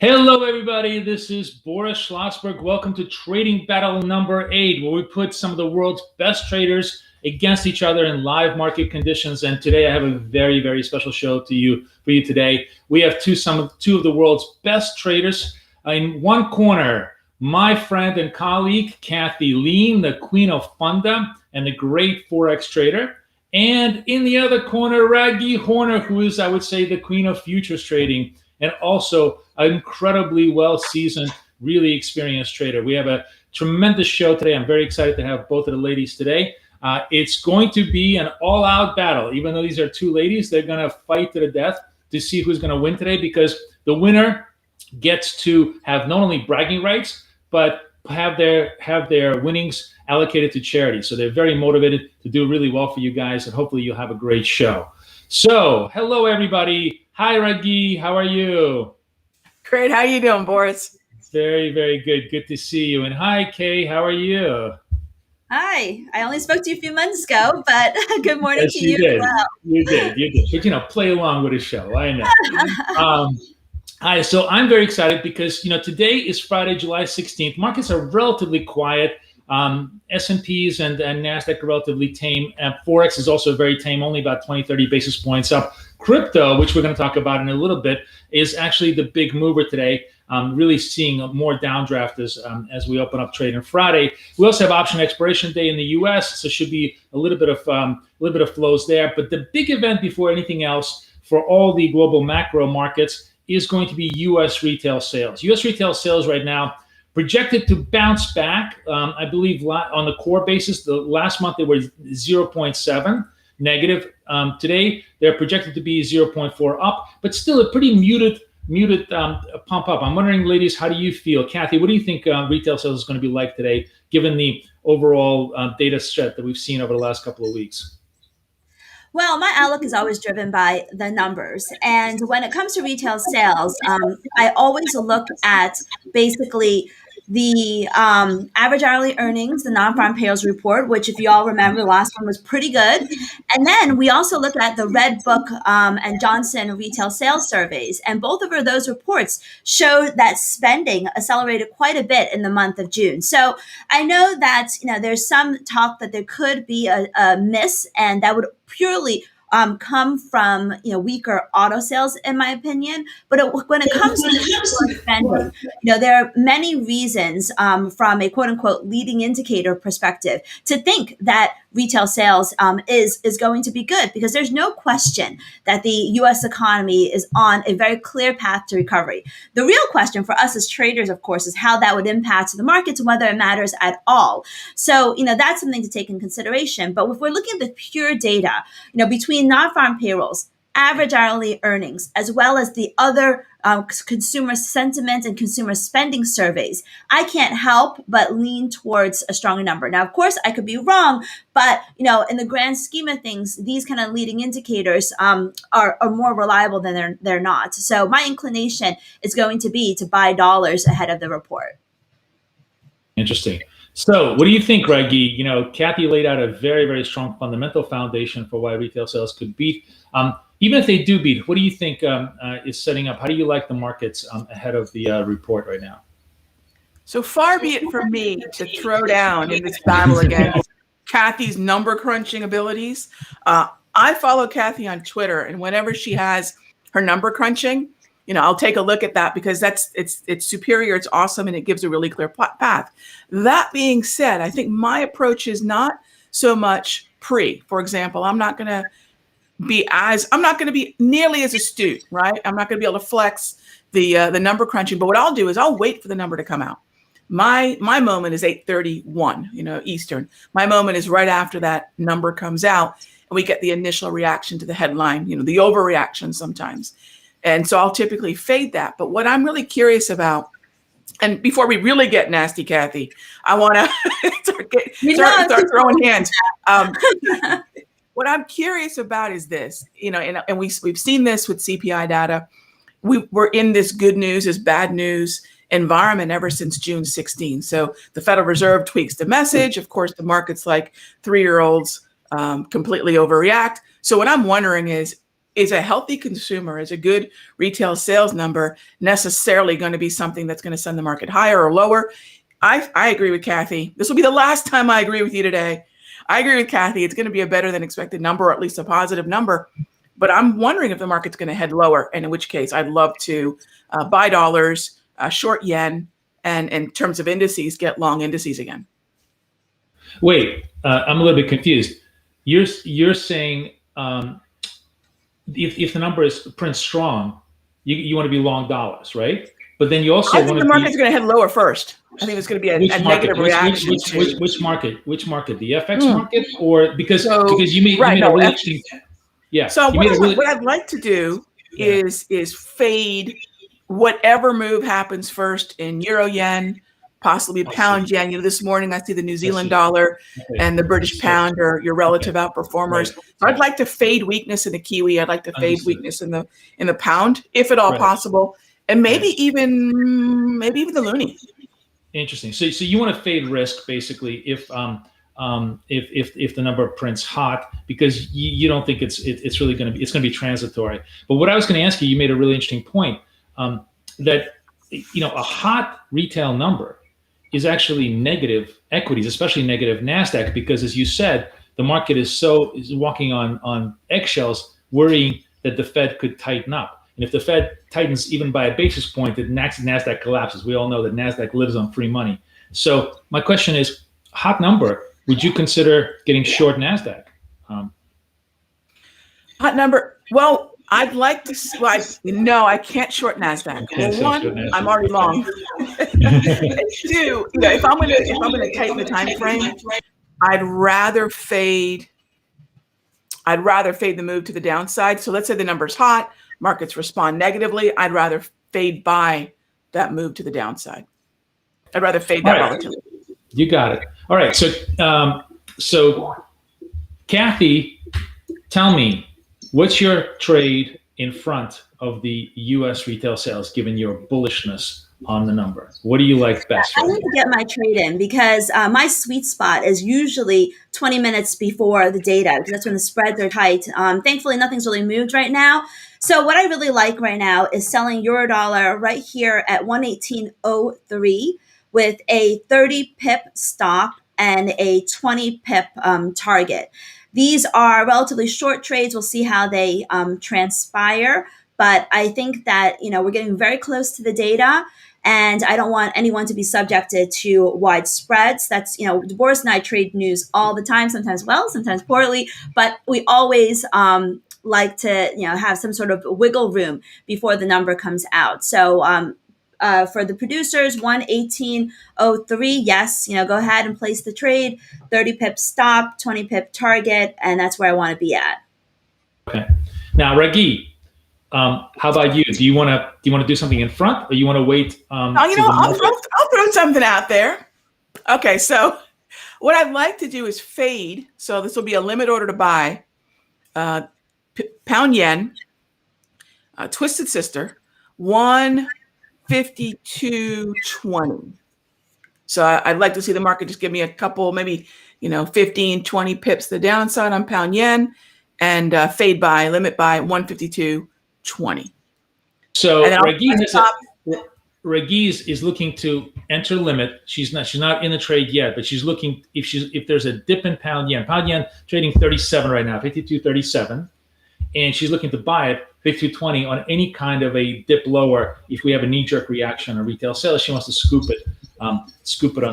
Hello, everybody. This is Boris Schlossberg. Welcome to Trading Battle number 8, where we put some of the world's best traders against each other in live market conditions. And today I have a very, very special show for you today. We have two of the world's best traders. In one corner, my friend and colleague, Kathy Lien, the queen of Funda and the great Forex trader. And in the other corner, Raghee Horner, who is, I would say, the queen of futures trading, and also an incredibly well-seasoned, really experienced trader. We have a tremendous show today. I'm very excited to have both of the ladies today. It's going to be an all-out battle. Even though these are two ladies, they're going to fight to the death to see who's going to win today, because the winner gets to have not only bragging rights, but have their winnings allocated to charity. So they're very motivated to do really well for you guys, and hopefully you'll have a great show. So, hello, everybody. Hi, Raghee. How are you? Great. How you doing, Boris? Very, very good. Good to see you. And hi, Kay. How are you? Hi. I only spoke to you a few months ago, but good morning to you did. as well. You did. But, play along with the show. I know. Hi. So I'm very excited because, today is Friday, July 16th. Markets are relatively quiet. S&Ps and NASDAQ are relatively tame. Forex is also very tame, only about 20, 30 basis points up. Crypto, which we're going to talk about in a little bit, is actually the big mover today. Really seeing more downdraft as we open up trade on Friday. We also have option expiration day in the U.S., so should be a little bit of flows there. But the big event before anything else for all the global macro markets is going to be U.S. retail sales. U.S. retail sales right now projected to bounce back. I believe on the core basis, the last month they were 0.7 negative. Today they're projected to be 0.4 up, but still a pretty muted pump up. I'm wondering, ladies, how do you feel? Kathy, what do you think retail sales is going to be like today, given the overall data set that we've seen over the last couple of weeks? Well, my outlook is always driven by the numbers. And when it comes to retail sales, I always look at basically the average hourly earnings, the non-farm payrolls report, which, if you all remember, the last one was pretty good. And then we also look at the Red Book and Johnson retail sales surveys. And both of those reports showed that spending accelerated quite a bit in the month of June. So I know that there's some talk that there could be a miss, and that would purely come from weaker auto sales, in my opinion. But when it comes to spending, there are many reasons from a quote unquote leading indicator perspective to think that retail sales is going to be good, because there's no question that the U.S. economy is on a very clear path to recovery. The real question for us as traders, of course, is how that would impact the markets and whether it matters at all. So, that's something to take in consideration. But if we're looking at the pure data, between non-farm payrolls, average hourly earnings, as well as the other consumer sentiment and consumer spending surveys, I can't help but lean towards a stronger number. Now, of course, I could be wrong, but in the grand scheme of things, these kind of leading indicators are more reliable than they're not. So my inclination is going to be to buy dollars ahead of the report. Interesting. So what do you think, Raghee? Kathy laid out a very, very strong fundamental foundation for why retail sales could beat. Even if they do beat, what do you think is setting up? How do you like the markets ahead of the report right now? So far be it from me to throw down in this battle against Kathy's number crunching abilities. I follow Kathy on Twitter, and whenever she has her number crunching, I'll take a look at that, because it's superior, it's awesome, and it gives a really clear path. That being said, I think my approach is not so much for example, I'm not going to be nearly as astute, right? I'm not going to be able to flex the number crunching, but what I'll do is I'll wait for the number to come out. My moment is 8:31, Eastern. My moment is right after that number comes out, and we get the initial reaction to the headline, the overreaction sometimes. And so I'll typically fade that. But what I'm really curious about, and before we really get nasty, Kathy, I want to start throwing hands. What I'm curious about is this, and we've seen this with CPI data. We're in this good news is bad news environment ever since June 16. So the Federal Reserve tweaks the message. Of course, the market's like 3-year-olds completely overreact. So what I'm wondering is, is a healthy consumer, is a good retail sales number necessarily going to be something that's going to send the market higher or lower? I agree with Kathy. This will be the last time I agree with you today. I agree with Kathy. It's going to be a better than expected number, or at least a positive number. But I'm wondering if the market's going to head lower, and in which case I'd love to buy dollars, short yen, and in terms of indices, get long indices again. Wait, I'm a little bit confused. You're saying if the number is print strong, you want to be long dollars, right? But then you also I think the market's going to head lower first. I think it's going to be a negative reaction. Which market? Which market? The FX market, or because you made a really interesting. Yeah. So what I'd like to do is fade whatever move happens first in euro yen, possibly pound yen. This morning I see the New Zealand dollar and the British pound are your relative outperformers. So I'd like to fade weakness in the Kiwi. I'd like to fade weakness in the pound, if at all possible, and maybe even the loonie. Interesting. So you want to fade risk basically if the number prints hot, because you don't think it's really going to be transitory. But what I was going to ask you made a really interesting point, that a hot retail number is actually negative equities, especially negative NASDAQ, because as you said, the market is walking on eggshells, worrying that the Fed could tighten up. And if the Fed tightens even by a basis point, the NASDAQ collapses. We all know that NASDAQ lives on free money. So my question is, hot number, would you consider getting short NASDAQ? Hot number, well, I'd like to. No, I can't short NASDAQ. Well, one, I'm already long. Two, if I'm gonna tighten the time frame, I'd rather fade the move to the downside. So let's say the number's hot, markets respond negatively. I'd rather fade by that move to the downside. I'd rather fade that volatility. You got it. All right. So Kathy, tell me, what's your trade in front of the U.S. retail sales, given your bullishness on the number? What do you like best? I need to get my trade in because my sweet spot is usually 20 minutes before the data, because that's when the spreads are tight. Thankfully, nothing's really moved right now. So what I really like right now is selling euro dollar right here at 118.03 with a 30 pip stop and a 20 pip target. These are relatively short trades. We'll see how they transpire. But I think that, we're getting very close to the data, and I don't want anyone to be subjected to wide spreads. That's, Boris and I trade news all the time, sometimes well, sometimes poorly, but we always like to, have some sort of wiggle room before the number comes out. So for the producers, 118.03, yes, go ahead and place the trade, 30 pip stop, 20 pip target, and that's where I want to be at. Okay. Now, Raghee, how about you? Do you want to do something in front, or you want to wait? I'll throw something out there. Okay, so what I'd like to do is fade. So this will be a limit order to buy pound yen, twisted sister, 152.20. So I'd like to see the market just give me a couple, maybe 15, 20 pips to the downside on pound yen, and limit buy 152.20. So Raghee is looking to enter limit. She's not in the trade yet, but she's looking if there's a dip in pound yen. Pound yen trading 37 right now, 52.37, and she's looking to buy it 52.20 on any kind of a dip lower. If we have a knee-jerk reaction on retail sales, she wants to scoop it on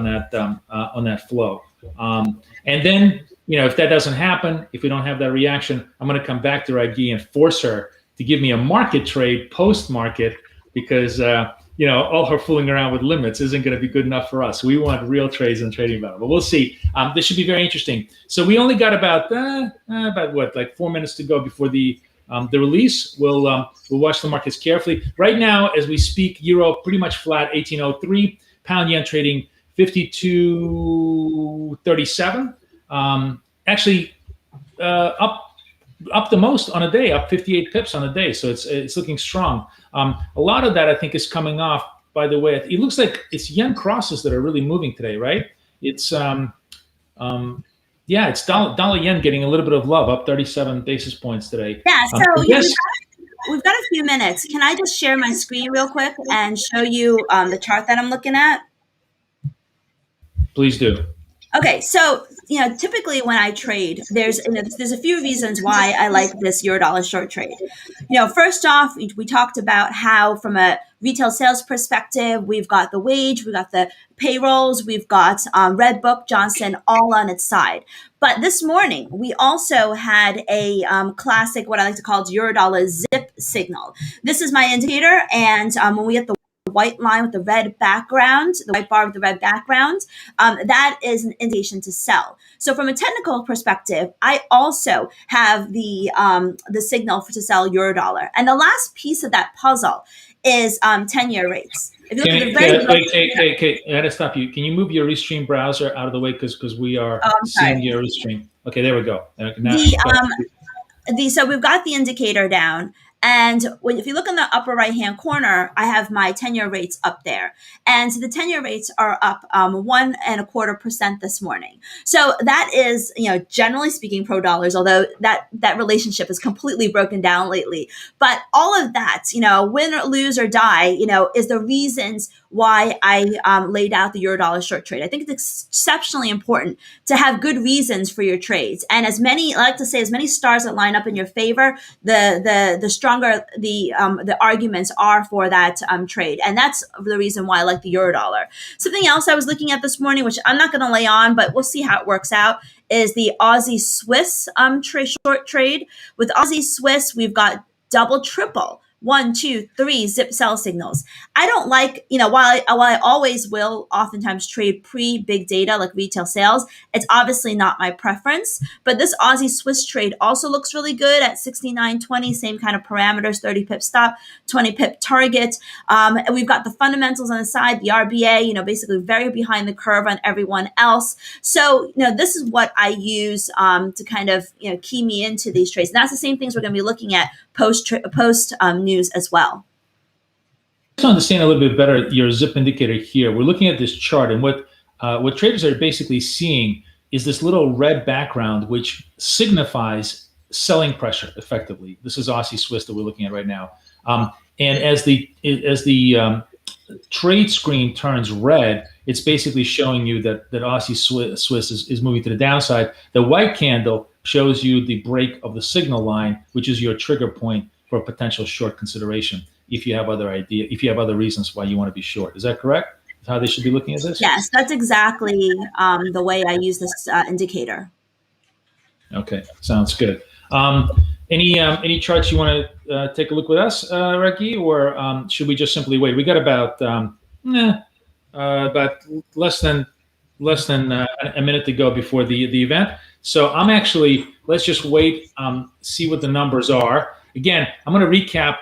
that flow. And then if that doesn't happen, if we don't have that reaction, I'm going to come back to Raghee and force her to give me a market trade post-market, because all her fooling around with limits isn't going to be good enough for us. We want real trades and trading value. But we'll see. This should be very interesting. So we only got about 4 minutes to go before the release. We'll watch the markets carefully. Right now, as we speak, euro pretty much flat, 18.03. Pound yen trading 52.37. Actually, up the most on a day, up 58 pips on a day. So it's looking strong. A lot of that, I think, is coming off, by the way. It looks like it's yen crosses that are really moving today, right? It's Yeah, it's dollar yen getting a little bit of love, up 37 basis points today. Yeah, so Yes, we've got a few minutes. Can I just share my screen real quick and show you the chart that I'm looking at? please do. Okay, so typically when I trade, there's a few reasons why I like this euro dollar short trade. First off, we talked about how from a retail sales perspective, we've got the wage, we've got the payrolls, we've got Red Book, Johnson, all on its side. But this morning, we also had a classic, what I like to call euro dollar zip signal. This is my indicator, and when we get the white line with the red background, the white bar with the red background, that is an indication to sell. So from a technical perspective, I also have the signal to sell euro dollar. And the last piece of that puzzle is 10-year rates. If you look at the very I gotta stop you. Can you move your Restream browser out of the way because we are seeing your Restream? Okay, there we go. So we've got the indicator down. And if you look in the upper right-hand corner, I have my 10-year rates up there. And the 10-year rates are up 1.25% this morning. So that is, generally speaking, pro dollars, although that relationship is completely broken down lately. But all of that, win or lose or die, is the reasons why I laid out the euro dollar short trade. I think it's exceptionally important to have good reasons for your trades. And as many stars that line up in your favor, the stronger the arguments are for that trade. And that's the reason why I like the euro dollar. Something else I was looking at this morning, which I'm not going to lay on, but we'll see how it works out, is the Aussie Swiss short trade. With Aussie Swiss, we've got double, triple, 1, 2, 3 zip sell signals. I don't like, while I always will oftentimes trade pre-big data like retail sales, it's obviously not my preference. But this Aussie Swiss trade also looks really good at 69.20, same kind of parameters, 30 pip stop, 20 pip target. And we've got the fundamentals on the side, the RBA, basically very behind the curve on everyone else. So, this is what I use to kind of, key me into these trades. And that's the same things we're going to be looking at post news as well. To understand a little bit better your zip indicator here, we're looking at this chart, and what traders are basically seeing is this little red background, which signifies selling pressure. Effectively, this is Aussie Swiss that we're looking at right now. And as the trade screen turns red, it's basically showing you that Aussie Swiss is moving to the downside. The white candle shows you the break of the signal line, which is your trigger point for a potential short consideration. If you have other reasons why you want to be short, is that correct? Is how they should be looking at this? Yes, that's exactly the way I use this indicator. Okay, sounds good. Any charts you want to take a look with us, Raghee, or should we just simply wait? We got about less than a minute to go before the event. So I'm actually, let's just wait, see what the numbers are. Again, I'm going to recap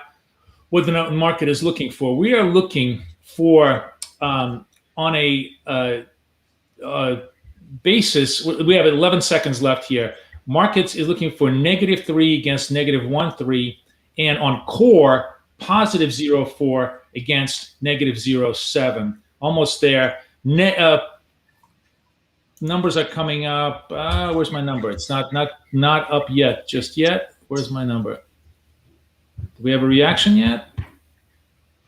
what the market is looking for. We are looking for, on a basis, we have 11 seconds left here. Markets is looking for -3 against -1.3, and on core, positive 0.4 against -0.7. Almost there. Numbers are coming up. Where's my number? It's not up yet, just yet. Where's my number? Do we have a reaction yet?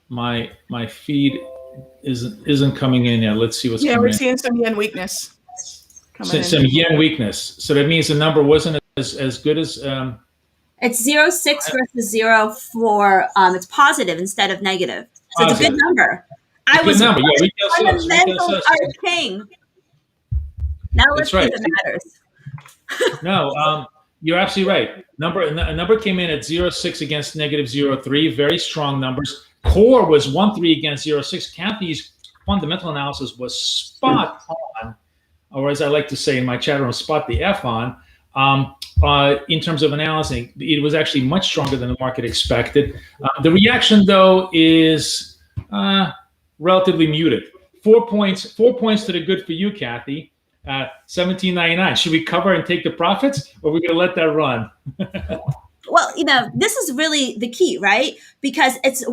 My feed isn't coming in yet. Let's see what's coming in. Yeah, we're seeing some yen weakness. Some yen weakness. So that means the number wasn't as good as. It's 0.6 versus 0.4. It's positive instead of negative. So it's a good number. Number. Yeah, fundamentals are king. Now let's see if it matters. No, you're absolutely right. A number came in at 0.6 against -0.3. Very strong numbers. Core was 1.3 against 0.6. Kathy's fundamental analysis was spot on, or as I like to say in my chat room, spot the F on. In terms of analyzing, it was actually much stronger than the market expected. The reaction, though, is relatively muted. 4 points to the good for you, Kathy. 17.99. Should we cover and take the profits, or are we going to let that run? well, this is really the key, right? Because it's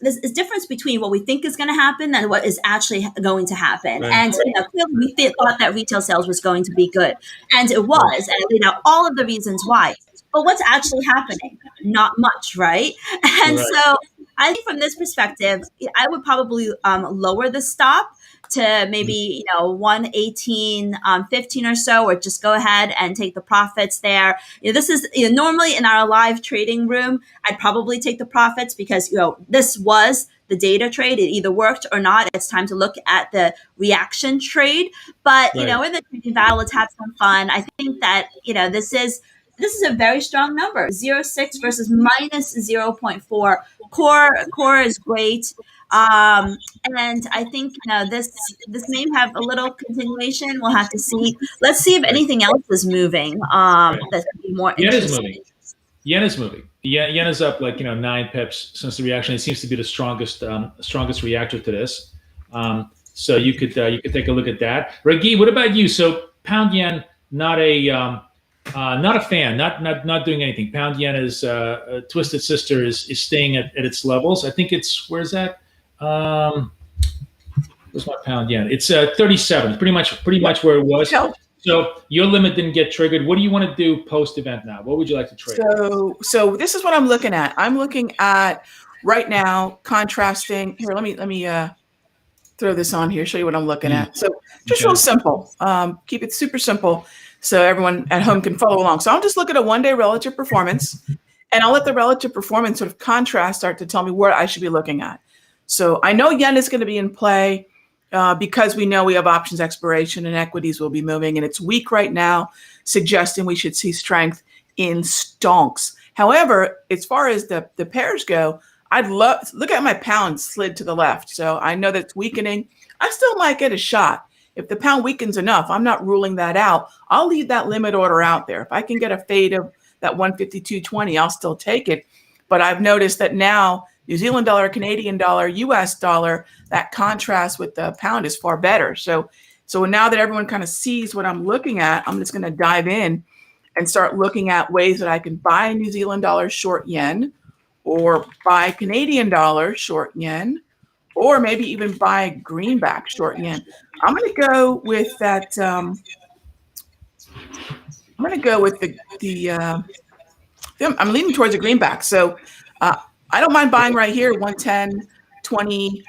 this is difference between what we think is going to happen and what is actually going to happen. Right. And clearly we thought that retail sales was going to be good, and it Right. was, and all of the reasons why. But what's actually happening? Not much, right? And Right. so I think from this perspective, I would probably lower the stop to maybe 118.15 or so, or just go ahead and take the profits there. This is normally in our live trading room, I'd probably take the profits because this was the data trade. It either worked or not. It's time to look at the reaction trade. But Right. in the trading battle, let's have some fun. I think that this is a very strong number. 0.6 versus minus 0.4. Core is great. And I think this may have a little continuation. We'll have to see. Let's see if anything else is moving. That's more Yen is interesting. moving. Yen is moving. Yen is up like 9 pips since the reaction. It seems to be the strongest reactor to this. So you could take a look at that. Raghee, what about you? So pound yen, not a fan, not doing anything. Pound yen is Twisted Sister is staying at its levels. I think it's, where's that? Where's my pound yen? It's 37. Pretty much where it was. So your limit didn't get triggered. What do you want to do post event now? What would you like to trade? So this is what I'm looking at. I'm looking at right now contrasting. Here, let me throw this on here. Show you what I'm looking at. So just real simple. Keep it super simple so everyone at home can follow along. So I'll just look at a one-day relative performance, and I'll let the relative performance sort of contrast start to tell me where I should be looking at. So I know yen is going to be in play. Because we know we have options expiration and equities will be moving, and it's weak right now, suggesting we should see strength in stonks. However, as far as the pairs go, I'd love look at my pound slid to the left. So I know that's weakening. I still might get a shot. If the pound weakens enough, I'm not ruling that out. I'll leave that limit order out there. If I can get a fade of that 152.20, I'll still take it. But I've noticed that now New Zealand dollar, Canadian dollar, US dollar, that contrast with the pound is far better. So now that everyone kind of sees what I'm looking at, I'm just going to dive in and start looking at ways that I can buy New Zealand dollar short yen, or buy Canadian dollar short yen, or maybe even buy greenback short yen. I'm going to go with that. I'm going to go with I'm leaning towards a greenback. So I don't mind buying right here, 110.24,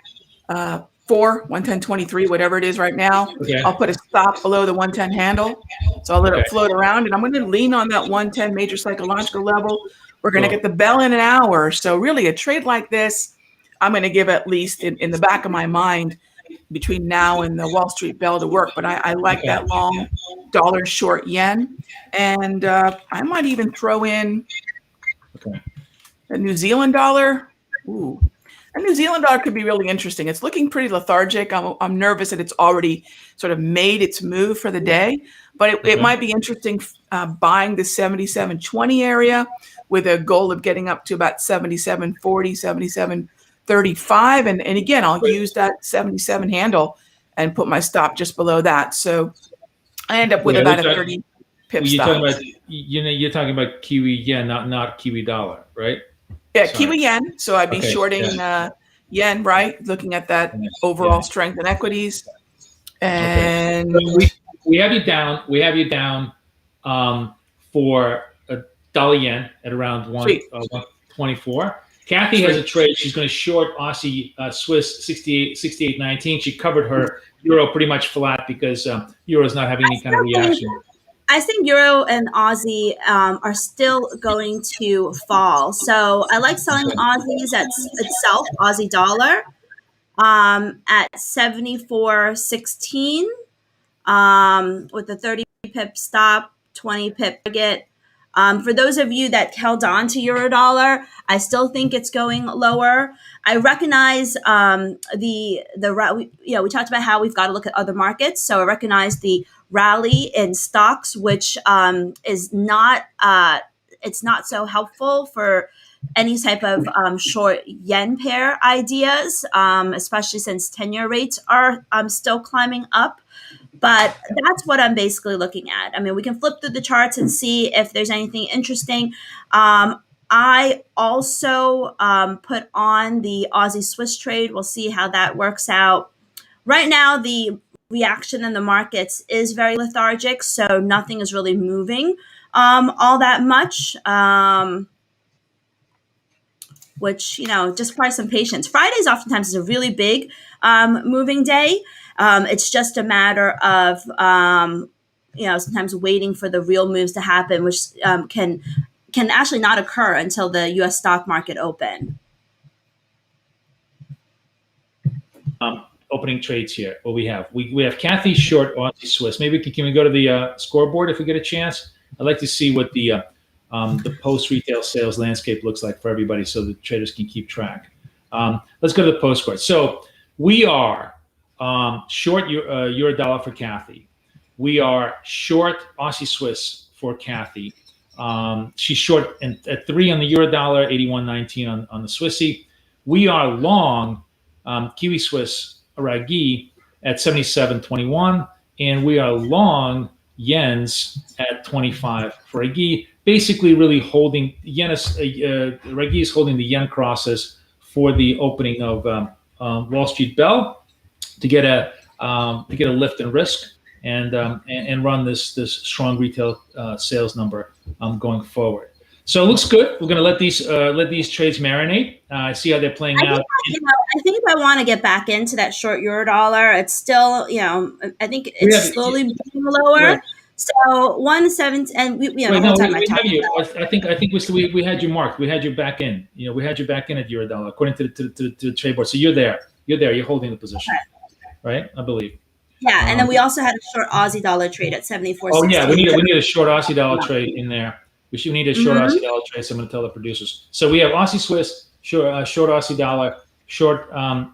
110.23, whatever it is right now. Okay. I'll put a stop below the 110 handle. So I'll let it float around, and I'm going to lean on that 110 major psychological level. We're going to get the bell in an hour. So really a trade like this, I'm going to give at least in the back of my mind between now and the Wall Street bell to work. But I like that long dollar short yen. And I might even throw in a New Zealand dollar. Ooh, a New Zealand dollar could be really interesting. It's looking pretty lethargic. I'm nervous that it's already sort of made its move for the day, but it might be interesting buying the 77.20 area with a goal of getting up to about 77.40, 77.35. And again, I'll use that 77 handle and put my stop just below that. So I end up with about a 30 pip stop. You're talking about Kiwi yen, not Kiwi dollar, right? Yeah, Kiwi yen. So I'd be shorting yen, right? Looking at that overall strength in equities. And so we have you down. We have you down for a dollar yen at around 124. Kathy has a trade. She's going to short Aussie Swiss 68.19. She covered her euro pretty much flat because euro is not having any kind of reaction. I think Euro and Aussie are still going to fall. So I like selling Aussies itself, Aussie dollar, at 74.16 with a 30 pip stop, 20 pip target. For those of you that held on to Euro dollar, I still think it's going lower. I recognize we talked about how we've got to look at other markets. So I recognize the rally in stocks, which is not it's not so helpful for any type of short yen pair ideas, especially since 10-year rates are still climbing up. But that's what I'm basically looking at. I mean, we can flip through the charts and see if there's anything interesting. I also put on the Aussie Swiss trade. We'll see how that works out. Right now, the reaction in the markets is very lethargic, so nothing is really moving all that much. Which, just requires some patience. Fridays oftentimes is a really big moving day. It's just a matter of sometimes waiting for the real moves to happen, which can actually not occur until the U.S. stock market open. Opening trades here. What we have? We have Kathy short Aussie Swiss. Maybe can we go to the scoreboard if we get a chance? I'd like to see what the post retail sales landscape looks like for everybody, so the traders can keep track. Let's go to the post score. So we are short euro dollar for Kathy. We are short Aussie Swiss for Kathy. She's short at 3 on the euro dollar, 81.19 on the Swissy. We are long Kiwi Swiss Raghee at 77.21, and we are long yens at 25 for Raghee. Basically, really holding yen. Raghee is holding the yen crosses for the opening of Wall Street Bell to get a lift in risk and run this strong retail sales number going forward. So it looks good. We're going to let these trades marinate. See how they're playing out. I think if I want to get back into that short euro dollar, it's still, I think it's slowly moving lower. Right. So 1.7, and we have I think we had you marked. We had you back in. We had you back in at euro dollar according to the trade board. So you're there. You're holding the position, right? I believe. Yeah, and then we also had a short Aussie dollar trade at 74. Oh yeah, we need a short Aussie dollar trade in there. We need a short Aussie dollar trade. So I'm going to tell the producers. So we have Aussie Swiss, short Aussie dollar, short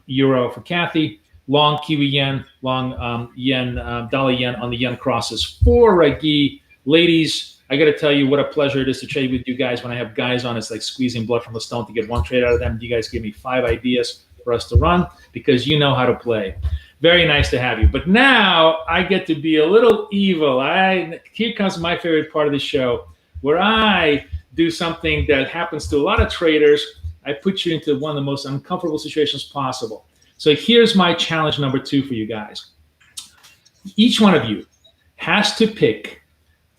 euro for Kathy, long Kiwi yen, long yen, dollar yen on the yen crosses for Raghee. Ladies, I got to tell you what a pleasure it is to trade with you guys. When I have guys on, it's like squeezing blood from a stone to get one trade out of them. You guys give me 5 ideas for us to run because you know how to play. Very nice to have you. But now I get to be a little evil. Here comes my favorite part of the show, where I do something that happens to a lot of traders. I put you into one of the most uncomfortable situations possible. So here's my challenge number 2 for you guys. Each one of you has to pick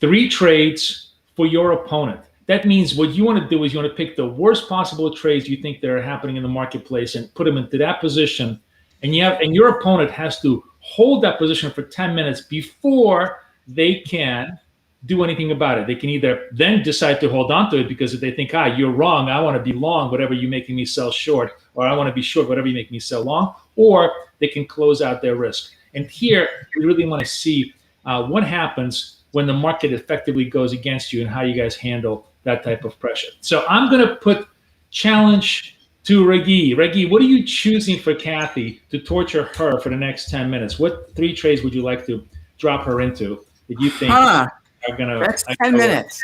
3 trades for your opponent. That means what you want to do is you want to pick the worst possible trades you think that are happening in the marketplace and put them into that position. And your opponent has to hold that position for 10 minutes before they can do anything about it. They can either then decide to hold on to it because if they think, you're wrong, I want to be long, whatever you're making me sell short, or I want to be short, whatever you make me sell long, or they can close out their risk. And here, we really want to see what happens when the market effectively goes against you and how you guys handle that type of pressure. So I'm going to put challenge to Raghee. Raghee, what are you choosing for Kathy to torture her for the next 10 minutes? What 3 trades would you like to drop her into that you think are going to... That's 10 minutes.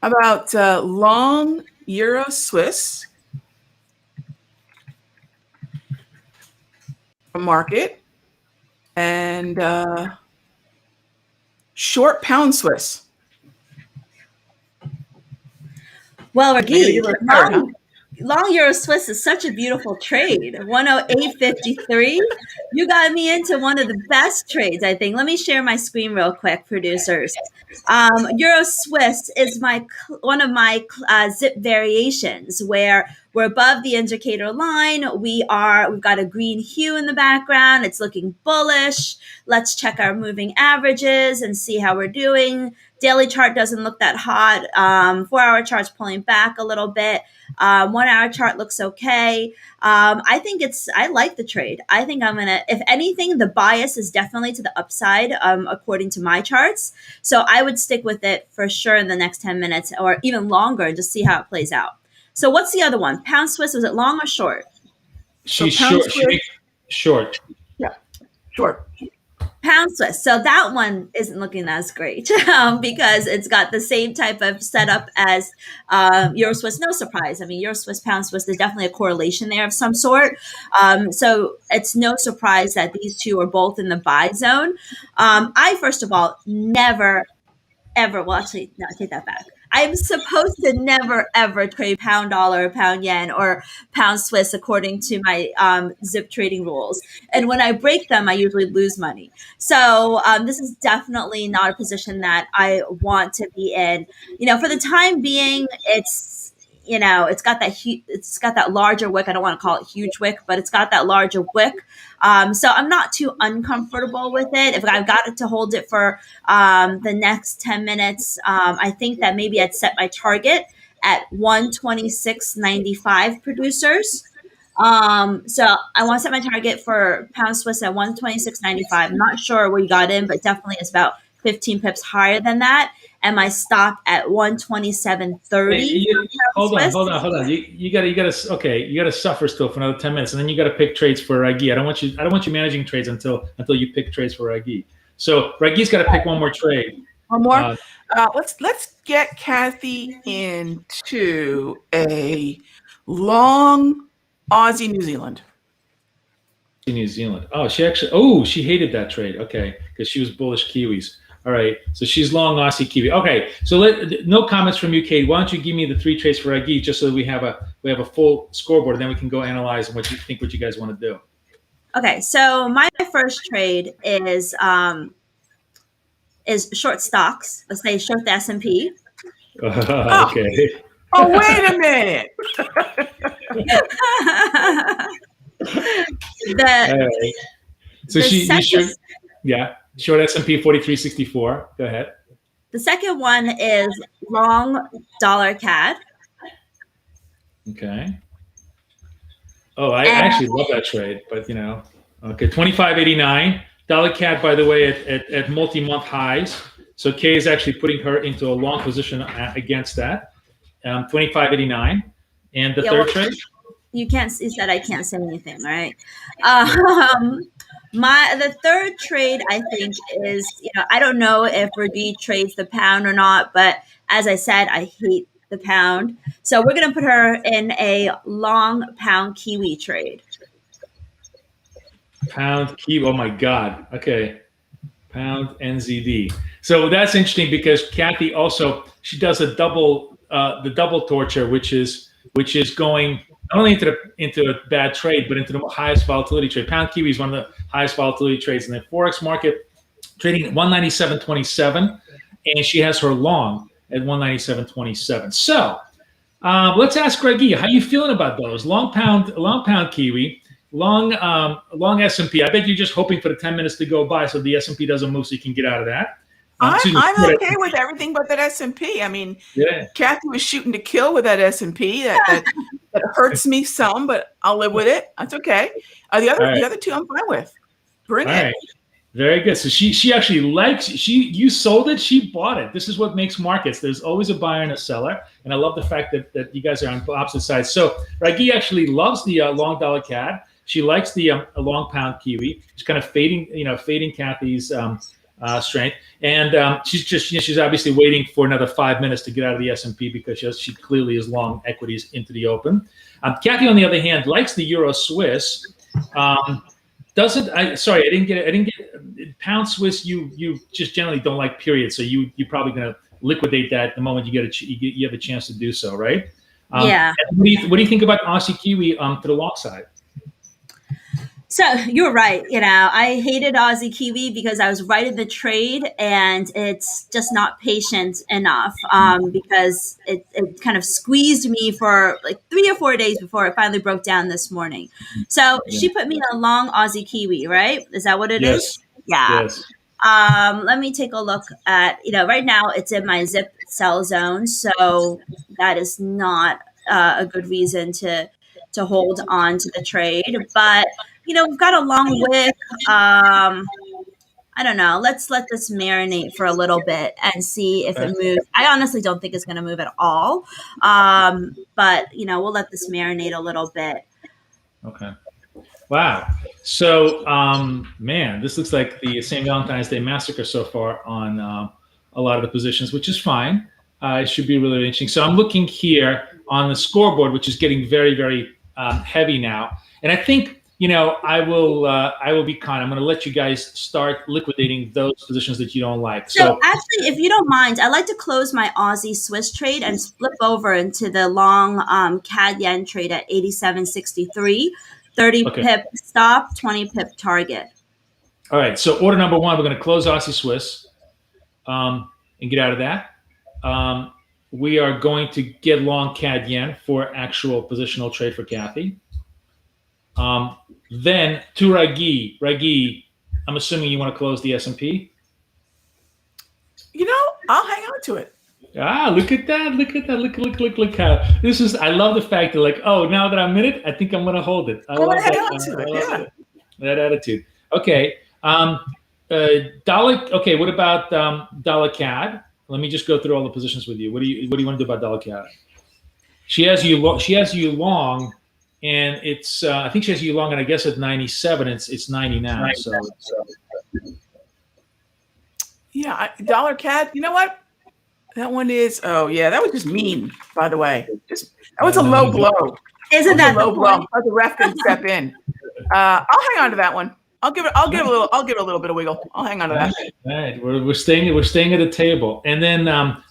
How about long Euro Swiss market and short pound Swiss? Well, Raghee, long Euro Swiss is such a beautiful trade. 108.53. You got me into one of the best trades, I think. Let me share my screen real quick, producers. Euro Swiss is one of my zip variations where we're above the indicator line. We've got a green hue in the background. It's looking bullish. Let's check our moving averages and see how we're doing. Daily chart doesn't look that hot. 4-hour chart's pulling back a little bit. 1-hour chart looks okay. I like the trade. I think if anything, the bias is definitely to the upside, according to my charts. So I would stick with it for sure in the next 10 minutes or even longer and just see how it plays out. So what's the other one? Pound Swiss, was it long or short? She's short. Yeah, short. Pound Swiss. So that one isn't looking as great because it's got the same type of setup as Euro Swiss. No surprise. I mean, Euro Swiss, Pound Swiss, there's definitely a correlation there of some sort. So it's no surprise that these two are both in the buy zone. I, first of all, never, ever, well, actually, no, I take that back. I'm supposed to never ever trade pound dollar, pound yen, or pound Swiss according to my zip trading rules. And when I break them, I usually lose money. So this is definitely not a position that I want to be in. For the time being, it's got that larger wick. I don't want to call it huge wick, but it's got that larger wick. So I'm not too uncomfortable with it. If I've got it to hold it for the next 10 minutes, I think that maybe I'd set my target at 126.95 producers. So I want to set my target for pound Swiss at 126.95. I'm not sure where you got in, but definitely it's about 15 pips higher than that. And my stop at 127.30. Hold on. You gotta suffer still for another 10 minutes, and then you gotta pick trades for Raghee. I don't want you managing trades until you pick trades for Raghee. So Raghee's got to pick one more trade. One more. Let's get Kathy into a long Aussie New Zealand. New Zealand. Oh, she hated that trade. Okay, because she was bullish Kiwis. All right, so she's long Aussie Kiwi. Okay, so no comments from you, Kate. Why don't you give me the 3 trades for Raghee, just so that we have a full scoreboard, and then we can go analyze what you guys want to do. Okay, so my first trade is short stocks. Let's say short the S&P. Okay. Oh, wait a minute. Short S&P 43.64. Go ahead. The second one is long dollar CAD. Okay. Oh, I actually love that trade, but okay, 25.89 dollar CAD. By the way, at multi-month highs. So Kay is actually putting her into a long position against that. 25.89, and the third trade. You said I can't say anything, right? The third trade, I think, is, I don't know if Raghee trades the pound or not, but as I said, I hate the pound. So we're going to put her in a long pound Kiwi trade. Pound Kiwi. Oh my God. Okay. Pound NZD. So that's interesting because Kathy also, she does the double torture, which is going not only into a bad trade, but into the highest volatility trade. Pound Kiwi is one of the highest volatility trades in the Forex market, trading at 197.27, and she has her long at 197.27. So let's ask Raghee, how you feeling about those? Long pound Kiwi, long S&P. I bet you're just hoping for the 10 minutes to go by so the S&P doesn't move so you can get out of that. I'm okay with everything but that S&P. I mean, Kathy was shooting to kill with that S&P. That hurts me some, but I'll live with it. That's okay. The other two I'm fine with. Bring it. Right. Very good. So she actually you sold it, she bought it. This is what makes markets. There's always a buyer and a seller, and I love the fact that you guys are on opposite sides. So Raghee actually loves the long dollar CAD. She likes the long pound Kiwi. She's kind of fading Kathy's strength, and she's obviously waiting for another 5 minutes to get out of the S&P because she clearly is long equities into the open. Kathy, on the other hand, likes the Euro Swiss. I didn't get pound Swiss. You just generally don't like, period. So you're probably going to liquidate that the moment you have a chance to do so, right? Yeah. What do you think about Aussie Kiwi to the long side? So you're right. I hated Aussie Kiwi because I was right in the trade, and it's just not patient enough because it kind of squeezed me for like 3 or 4 days before it finally broke down this morning. So she put me in a long Aussie Kiwi, right? Is that what it is? Yeah. Yes. Let me take a look at, right now it's in my zip sell zone. So that is not a good reason to hold on to the trade. But we've got a long wick. I don't know. Let's let this marinate for a little bit and see if it moves. I honestly don't think it's going to move at all. But, we'll let this marinate a little bit. Okay. Wow. So, man, this looks like the St. Valentine's Day massacre so far on a lot of the positions, which is fine. It should be really interesting. So I'm looking here on the scoreboard, which is getting very, very heavy now. And I think I will be kind. I'm going to let you guys start liquidating those positions that you don't like. So actually, if you don't mind, I'd like to close my Aussie Swiss trade and flip over into the long CAD yen trade at 87.63, 30 Okay. pip stop, 20 pip target. All right. So order number one, we're going to close Aussie Swiss and get out of that. We are going to get long CAD yen for actual positional trade for Kathy. Then to Raghee. Raghee, I'm assuming you want to close the S&P. I'll hang on to it. Look at that. Look how this is. I love the fact that now that I'm in it, I think I'm going to hold it. I love hang on to it. Yeah. That attitude. Okay. Dollar. Okay. What about dollar CAD? Let me just go through all the positions with you. What do you want to do about dollar CAD? She has you long, and it's. I think she has you long, and I guess at 97. It's 90 now. Right. So. Yeah, dollar CAD. You know what? That one is. Oh yeah, that was just mean. By the way, that was a low blow. Isn't that a low blow? But the ref can step in. I'll hang on to that one. I'll give it a little bit of wiggle. I'll hang on to that. All right. We're staying at the table. And then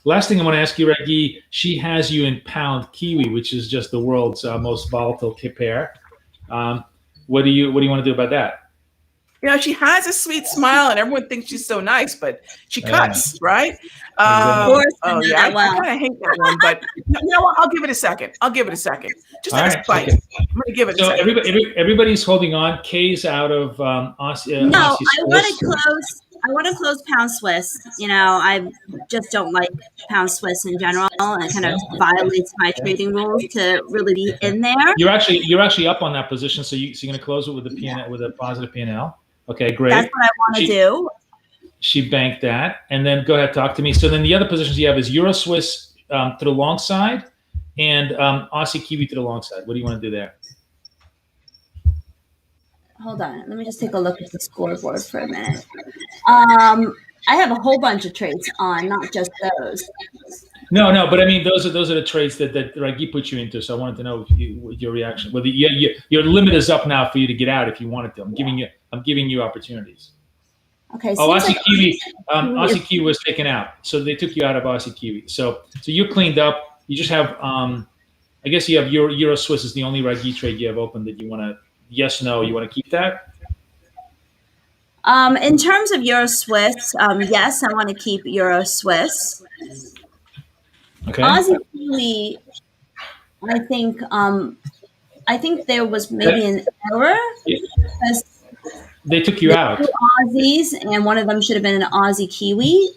last thing I want to ask you, Raghee, she has you in pound Kiwi, which is just the world's most volatile pair. What do you want to do about that? She has a sweet smile, and everyone thinks she's so nice, but she cuts, right? I kind of hate that one, but what? I'll give it a second. Just All as right, spice. okay. I'm going to give it a so second. everybody's holding on. Kay's out of Aussie. No, Aussie I want to close pound Swiss. I just don't like pound Swiss in general, and it kind of violates my trading rules to really be in there. You're actually up on that position, so you're going to close it with a P&L, with a positive P&L. Okay, great. That's what I want to do. She banked that, and then go ahead, talk to me. So then the other positions you have is Euro Swiss to the long side, and Aussie Kiwi to the long side. What do you want to do there? Hold on, let me just take a look at the scoreboard for a minute. I have a whole bunch of trades on, not just those. No, but I mean those are the trades that Raghee put you into. So I wanted to know your reaction. Whether your limit is up now for you to get out if you wanted to. I'm giving you opportunities. Okay. Aussie Kiwi. Aussie Kiwi was taken out, so they took you out of Aussie Kiwi. So you're cleaned up. You just have. I guess you have Euro Swiss is the only Raghee trade you have open that you want to. Yes, no. You want to keep that? In terms of Euro Swiss, yes, I want to keep Euro Swiss. Okay. Aussie Kiwi, I think there was maybe an error because they took you out. 2 Aussies, and one of them should have been an Aussie Kiwi.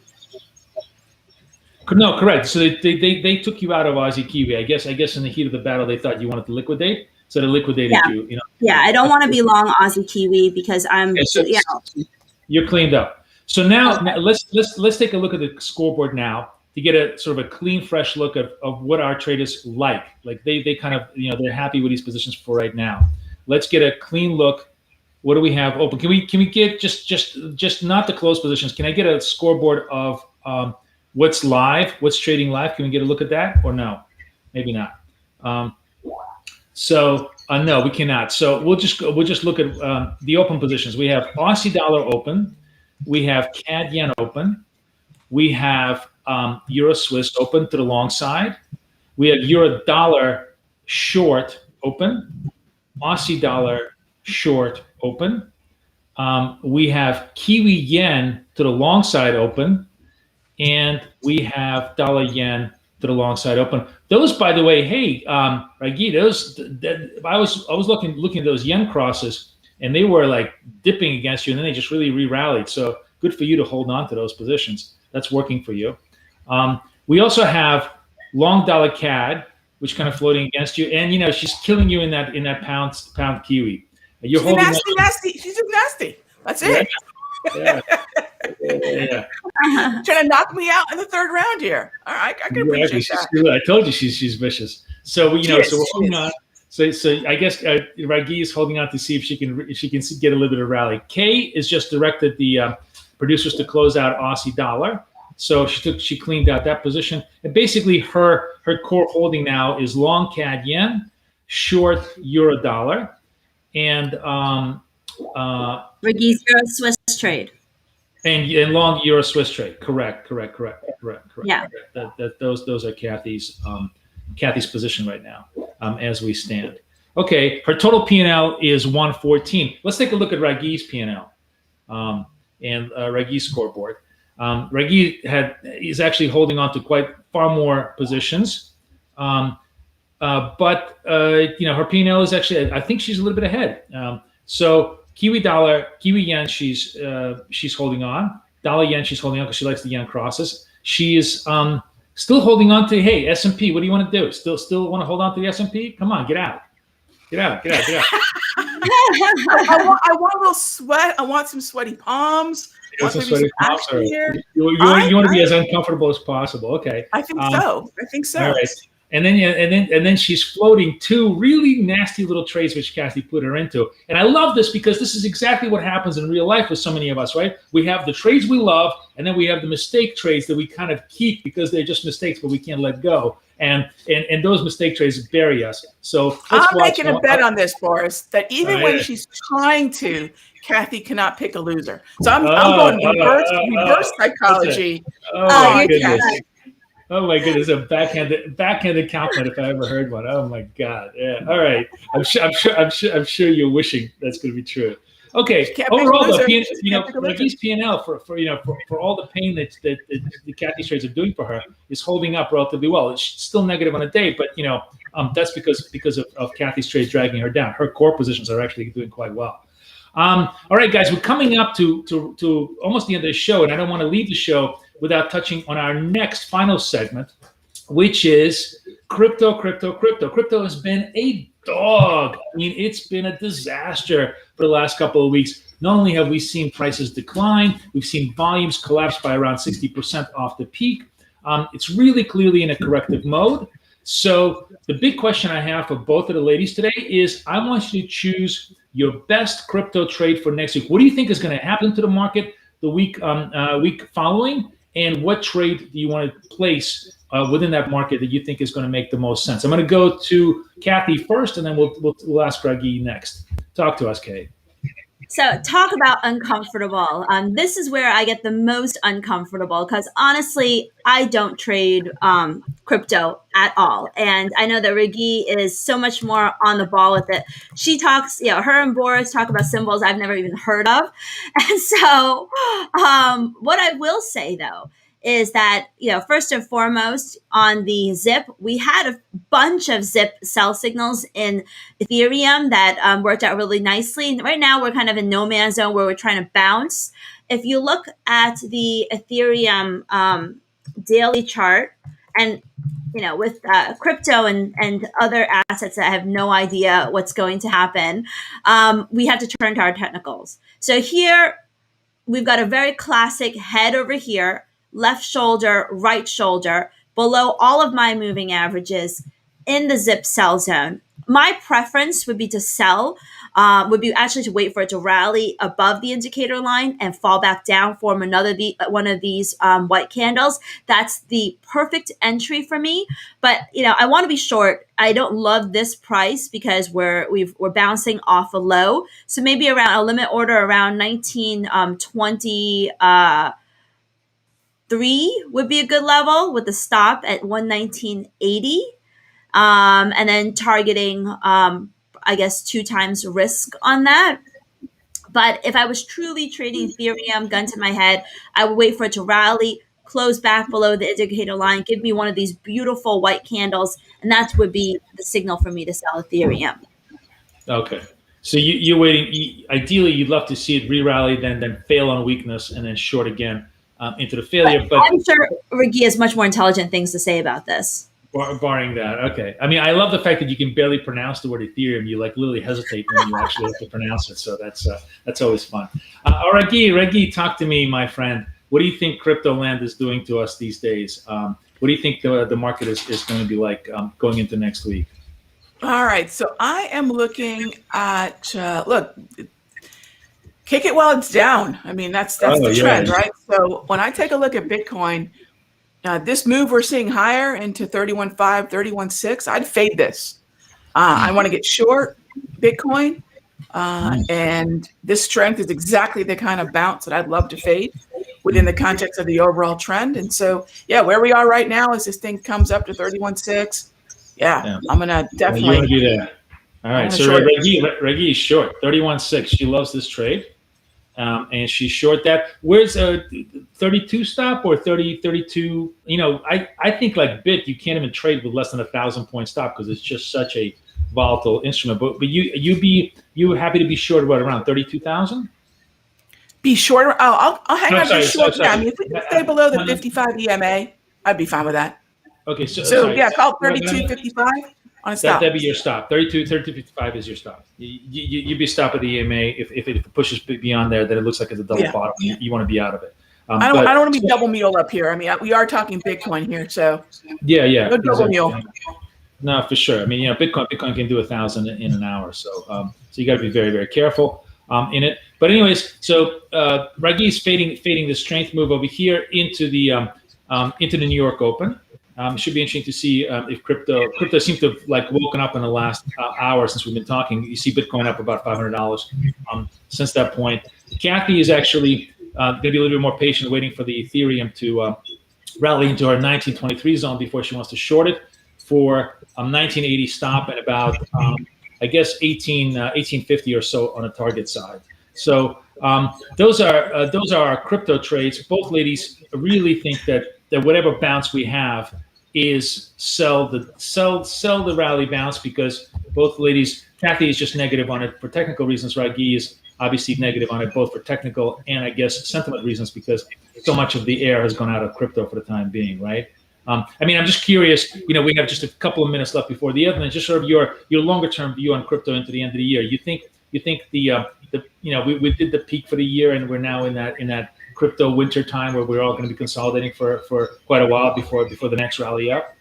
No, correct. So they took you out of Aussie Kiwi. I guess in the heat of the battle they thought you wanted to liquidate, so they liquidated you. Yeah, I don't want to be long Aussie Kiwi because I'm. You're cleaned up. So now let's take a look at the scoreboard now to get a sort of a clean, fresh look of what our traders like. Like they kind of they're happy with these positions for right now. Let's get a clean look. What do we have open? Can we get just not the closed positions? Can I get a scoreboard of what's live, what's trading live? Can we get a look at that or no? Maybe not. No, we cannot. So we'll just look at the open positions. We have Aussie dollar open, we have CAD yen open, we have Euro Swiss open to the long side, we have Euro dollar short open, Aussie dollar short open, we have Kiwi yen to the long side open, and we have dollar yen to the long side open. Those, by the way, hey, Raghee, I was looking at those yen crosses, and they were like dipping against you, and then they just really re-rallied. So good for you to hold on to those positions. That's working for you. We also have long dollar CAD, which kind of floating against you, and she's killing you in that pound Kiwi. You're She's nasty. She's just nasty. That's it. Yeah. Trying to knock me out in the third round here. All right, I can appreciate that. I told you she's vicious. So we're holding on. So I guess Raghee is holding on to see if she can get a little bit of rally. Kay is just directed the producers to close out Aussie dollar. So she cleaned out that position, and basically her core holding now is long CAD yen, short euro dollar. and Raghee's Euro Swiss trade. and long Euro Swiss trade. Correct. Yeah. Those are Kathy's position right now, as we stand. Okay, her total P&L is 114. Let's take a look at Raghee's P&L and Raghee's scoreboard. Raghee is actually holding on to far more positions, but her P&L is actually, I think she's a little bit ahead. So Kiwi dollar, Kiwi yen, she's holding on. Dollar yen, she's holding on because she likes the yen crosses. She is still holding on to, hey, S&P, what do you want to do? Still want to hold on to the S&P? Come on, get out. I want a little sweat. I want some sweaty palms. You want to be as uncomfortable as possible. Okay. I think so. All right. And then she's floating two really nasty little trades which Kathy put her into. And I love this because this is exactly what happens in real life with so many of us, right? We have the trades we love, and then we have the mistake trades that we kind of keep because they're just mistakes, but we can't let go. And those mistake trades bury us. So I'm making a bet on this, Boris, that even when she's trying to, Kathy cannot pick a loser. So I'm going reverse psychology. Oh my goodness. Oh my goodness, a backhanded compliment if I ever heard one. Oh my God. Yeah. All right. I'm sure you're wishing that's going to be true. Okay. Overall, Raghee's P&L for all the pain that the Kathy trades are doing for her is holding up relatively well. It's still negative on a day, but that's because of Kathy's trades dragging her down. Her core positions are actually doing quite well. All right, guys, we're coming up to almost the end of the show, and I don't want to leave the show without touching on our next final segment, which is crypto. Crypto has been a dog. I mean, it's been a disaster for the last couple of weeks. Not only have we seen prices decline, we've seen volumes collapse by around 60% off the peak. It's really clearly in a corrective mode. So the big question I have for both of the ladies today is I want you to choose your best crypto trade for next week. What do you think is going to happen to the market the week following? And what trade do you want to place within that market that you think is going to make the most sense? I'm going to go to Kathy first, and then we'll ask Raghee next. Talk to us, Kate. So talk about uncomfortable. This is where I get the most uncomfortable because honestly, I don't trade crypto at all. And I know that Raghee is so much more on the ball with it. She talks, her and Boris talk about symbols I've never even heard of. And so what I will say though, is that, first and foremost on the ZIP, we had a bunch of ZIP sell signals in Ethereum that worked out really nicely. Right now, we're kind of in no man's zone where we're trying to bounce. If you look at the Ethereum daily chart and, with crypto and other assets that I have no idea what's going to happen, we have to turn to our technicals. So here, we've got a very classic head over here, left shoulder, right shoulder, below all of my moving averages in the ZIP sell zone. My preference would be to sell, would be actually to wait for it to rally above the indicator line and fall back down, form one of these white candles. That's the perfect entry for me. But, I want to be short. I don't love this price because we're bouncing off a low. So maybe around a limit order around 1920, 3 would be a good level with the stop at 119.80, and then targeting, I guess, 2 times risk on that. But if I was truly trading Ethereum, gun to my head, I would wait for it to rally, close back below the indicator line, give me one of these beautiful white candles, and that would be the signal for me to sell Ethereum. Okay. So you're waiting. Ideally, you'd love to see it re-rally, then fail on weakness, and then short again. Into the failure, but I'm sure Raghee has much more intelligent things to say about this. Barring that, okay. I mean, I love the fact that you can barely pronounce the word Ethereum. You literally hesitate when you actually have to pronounce it. So that's always fun. All right, Raghee, talk to me, my friend. What do you think crypto land is doing to us these days? What do you think the market is going to be like going into next week? All right, so I am looking at kick it while it's down. I mean, that's the trend, right? So when I take a look at Bitcoin, this move we're seeing higher into 31.5, 31.6, I'd fade this. I want to get short Bitcoin And this strength is exactly the kind of bounce that I'd love to fade within the context of the overall trend. And so, yeah, where we are right now is this thing comes up to 31.6. Yeah, I'm going to definitely. You want to be there. All right. So Raghee is short, 31.6. She loves this trade. And she's short that. Where's a 32 stop or 32? You know, I think like BIT, you can't even trade with less than 1,000-point stop because it's just such a volatile instrument. But you happy to be short what, around 32,000? Be short. I'll hang on to short. Yeah, I mean, if we can stay below the 55 EMA, I'd be fine with that. Okay, so yeah, call 32.55 on a stop. That'd be your stop. 32.55 is your stop. You'd be stop at the EMA if it pushes beyond there, then it looks like it's a double bottom. You want to be out of it. I don't want to be double mule up here. I mean, we are talking Bitcoin here, so yeah, no double mule. No, for sure. I mean, you know, Bitcoin can do 1,000 in an hour, so you got to be very, very careful in it. But anyways, so Raghee is fading the strength move over here into the New York Open. It should be interesting to see if crypto seems to have like woken up in the last hour since we've been talking. You see Bitcoin up about $500 since that point. Kathy is actually going to be a little bit more patient, waiting for the Ethereum to rally into her 1923 zone before she wants to short it for 1980 stop and about I guess 1850 or so on a target side. So those are our crypto trades. Both ladies really think that whatever bounce we have is sell the rally bounce, because both ladies, Kathy is just negative on it for technical reasons. Raghee is obviously negative on it both for technical and I guess sentiment reasons, because so much of the air has gone out of crypto for the time being, right? I mean, I'm just curious. You know, we have just a couple of minutes left before the end, and just sort of your longer term view on crypto into the end of the year. You think the you know, we did the peak for the year, and we're now in that crypto winter time where we're all going to be consolidating for quite a while before the next rally up?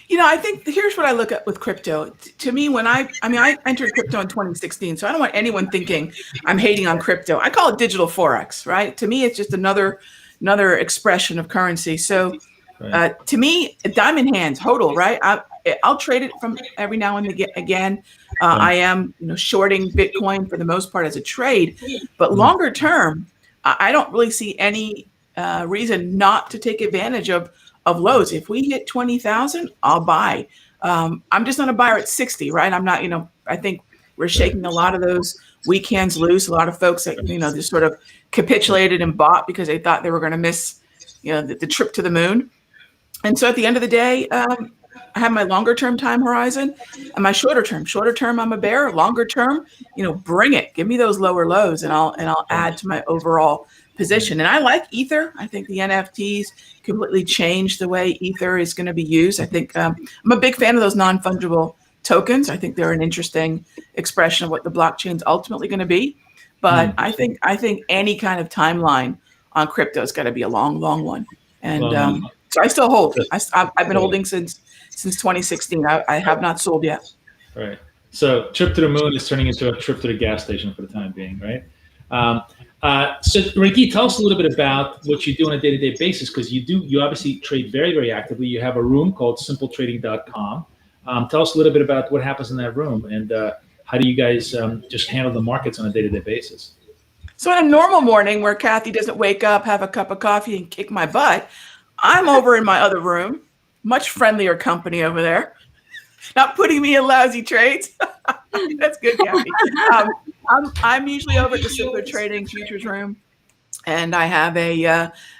You know, I think here's what I look at with crypto. To me, I entered crypto in 2016, so I don't want anyone thinking I'm hating on crypto. I call it digital forex, right? To me, it's just another expression of currency. So to me, diamond hands, hodl, right? I'll trade it from every now and again. I am, shorting Bitcoin for the most part as a trade, but longer term, I don't really see any reason not to take advantage of lows. If we hit 20,000, I'll buy. I'm just not a buyer at 60, right? I'm not, I think we're shaking a lot of those weak hands loose. A lot of folks that, just sort of capitulated and bought because they thought they were going to miss, the trip to the moon. And so at the end of the day, I have my longer term time horizon and my shorter term. Shorter term, I'm a bear. Longer term, bring it. Give me those lower lows, and I'll add to my overall position. And I like Ether. I think the NFTs completely changed the way Ether is going to be used. I think I'm a big fan of those non-fungible tokens. I think they're an interesting expression of what the blockchain is ultimately going to be. But I think any kind of timeline on crypto is going to be a long, long one. And so I still hold. I've been holding since 2016. I have not sold yet. Right. So trip to the moon is turning into a trip to the gas station for the time being, right? So Raghee, tell us a little bit about what you do on a day-to-day basis, because you obviously trade very, very actively. You have a room called simpletrading.com. Tell us a little bit about what happens in that room, and how do you guys just handle the markets on a day-to-day basis? So on a normal morning where Kathy doesn't wake up, have a cup of coffee, and kick my butt, I'm over in my other room, much friendlier company over there, not putting me in lousy trades. That's good, Kathy. I'm usually over at the Simpler Trading Futures room, and I have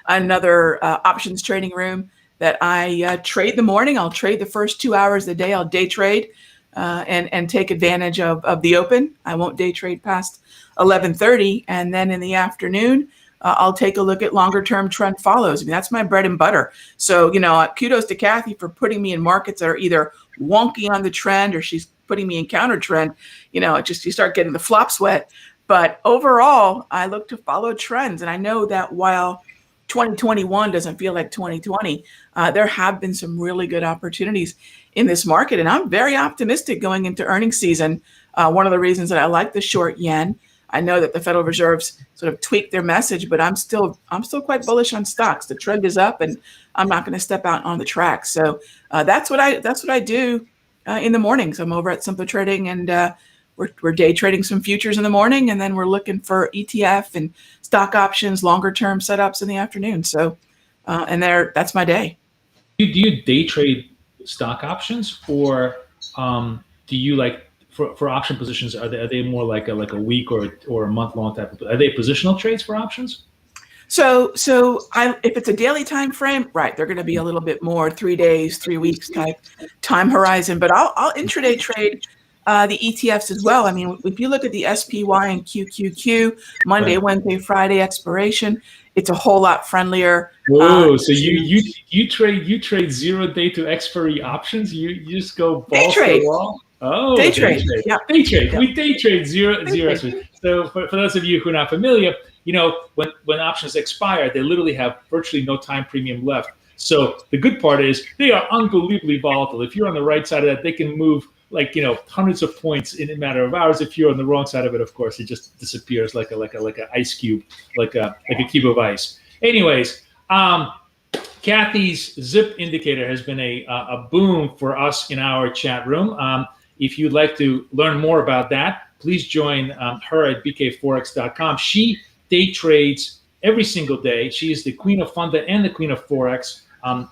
another options trading room that I trade the morning. I'll trade the first 2 hours of the day. I'll day trade and take advantage of the open. I won't day trade past 11:30, and then in the afternoon, I'll take a look at longer term trend follows. I mean, that's my bread and butter. So, kudos to Kathy for putting me in markets that are either wonky on the trend or she's putting me in counter trend. You start getting the flop sweat. But overall, I look to follow trends. And I know that while 2021 doesn't feel like 2020, there have been some really good opportunities in this market. And I'm very optimistic going into earnings season. One of the reasons that I like the short yen, I know that the Federal Reserve's sort of tweaked their message, but I'm still quite bullish on stocks. The trend is up, and I'm not going to step out on the track. So that's what I do in the mornings. I'm over at Simple Trading, and we're day trading some futures in the morning, and then we're looking for ETF and stock options, longer term setups in the afternoon. So, that's my day. Do you day trade stock options, or do you like for option positions? Are they more like a week or a month long type of? Are they positional trades for options? So if it's a daily time frame, right, they're going to be a little bit more 3 days, 3 weeks type time horizon. But I'll intraday trade the ETFs as well. I mean, if you look at the SPY and QQQ, Monday, Wednesday, Friday expiration, it's a whole lot friendlier. Oh, so you trade 0 day to expiry options? You just go balls to the wall? Oh, day trade. Yeah. Day trade. Yeah. We day trade zero expiry. So for those of you who are not familiar, when options expire, they literally have virtually no time premium left. So the good part is they are unbelievably volatile. If you're on the right side of that, they can move hundreds of points in a matter of hours. If you're on the wrong side of it, of course, it just disappears like a ice cube, like a cube of ice. Anyways, Kathy's zip indicator has been a boom for us in our chat room. If you'd like to learn more about that, please join her at bkforex.com. She day trades every single day. She is the queen of funda and the queen of Forex.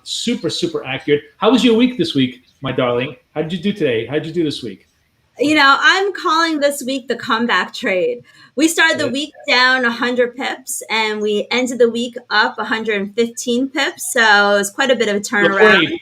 Super accurate. How was your week this week, my darling? How did you do today? How did you do this week? I'm calling this week the comeback trade. We started the week down 100 pips, and we ended the week up 115 pips. So it was quite a bit of a turnaround.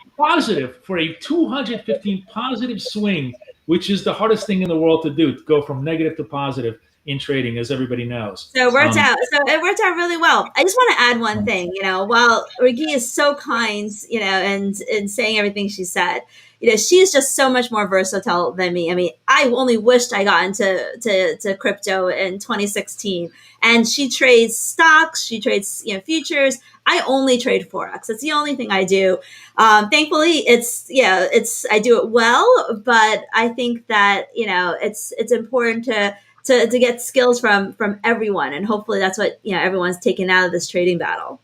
For a 215 positive swing, which is the hardest thing in the world to do, to go from negative to positive in trading, as everybody knows. So it worked out. So it worked out really well. I just want to add one thing. While Raghee is so kind, and saying everything she said, she's just so much more versatile than me. I mean, I only wished I got into crypto in 2016, and she trades stocks, she trades futures. I only trade Forex. That's the only thing I do. Thankfully, I do it well, but I think that it's important to get skills from everyone, and hopefully that's what everyone's taken out of this trading battle.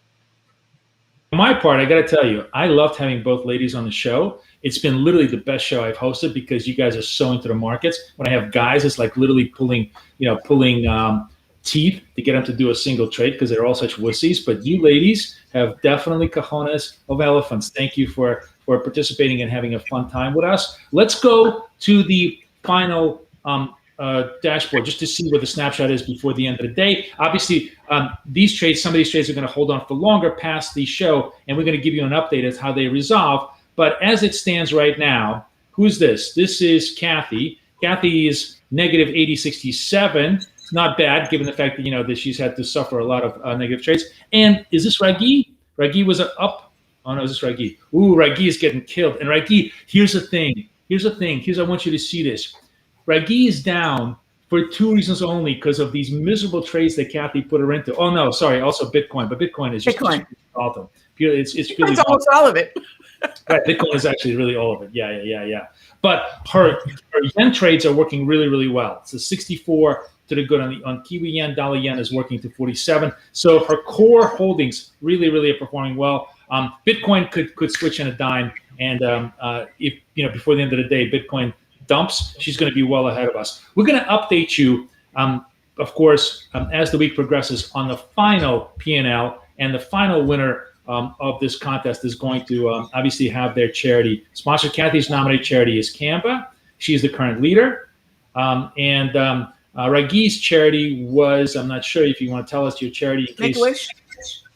For my part, I got to tell you, I loved having both ladies on the show. It's been literally the best show I've hosted because you guys are so into the markets. When I have guys, it's like literally pulling teeth to get them to do a single trade because they're all such wussies. But you ladies have definitely cojones of elephants. Thank you for participating and having a fun time with us. Let's go to the final dashboard just to see where the snapshot is before the end of the day. Obviously, some of these trades are going to hold on for longer past the show, and we're going to give you an update as how they resolve. But as it stands right now, who's this? This is Kathy. Kathy is negative 80.67. It's not bad given the fact that that she's had to suffer a lot of negative trades. And is this Raghee? Raghee was up. Oh no, is this Raghee? Ooh, Raghee is getting killed. And Raghee, here's the thing. I want you to see this. Raghee is down for 2 reasons only, because of these miserable trades that Kathy put her into. Oh no, sorry, also Bitcoin, but Bitcoin is just awful. It's really almost all of it. Right, Bitcoin is actually really all of it. Yeah. But her yen trades are working really, really well. So 64 to the good on Kiwi yen. Dollar yen is working to 47. So her core holdings really, really are performing well. Bitcoin could switch in a dime, and if before the end of the day Bitcoin dumps, she's going to be well ahead of us. We're going to update you, of course, as the week progresses on the final P&L, and the final winner of this contest is going to obviously have their charity sponsor. Kathy's nominated charity is Canva. She's the current leader. And Raghee's charity was, I'm not sure if you want to tell us your charity. Make-A-Wish.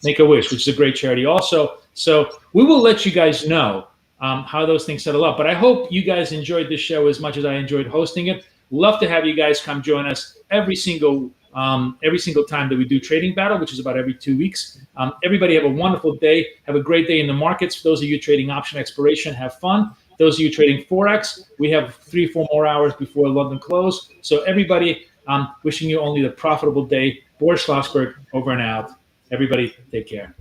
Make-A-Wish, which is a great charity also. So we will let you guys know how those things settle up. But I hope you guys enjoyed this show as much as I enjoyed hosting it. Love to have you guys come join us every single time that we do Trading Battle, which is about every 2 weeks. Everybody have a wonderful day. Have a great day in the markets. For those of you trading option expiration, have fun. Those of you trading Forex, we have 3-4 more hours before London close. So everybody, wishing you only the profitable day. Boris Schlossberg, over and out. Everybody, take care.